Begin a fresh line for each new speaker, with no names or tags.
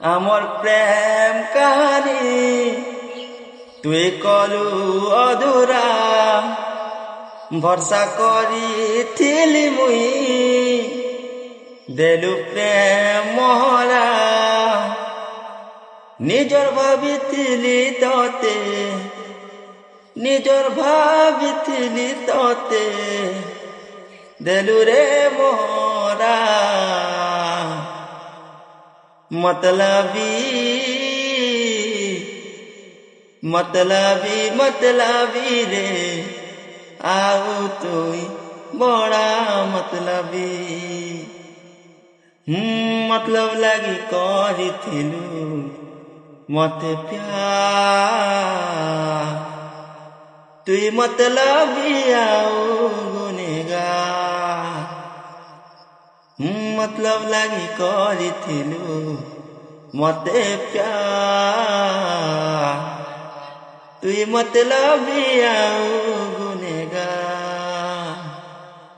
আমার প্রেম কাহানি তুই কলু অধুরা ভরসা করিথিলি মুই দেলু প্রেম মহরা নিজর ভাবিথিলি ততে নিজর ভাবিথিলি ততে দেলু রে মোহরা मतलबी मतलबी मतलबी रे आउ तुई बड़ा मतलबी मतलब लगी करिथिलु मते प्यार तुई मतलबी आउ गुनेगार मतलब लगी करिथिलु मते प्यार तुई मतलबी आउ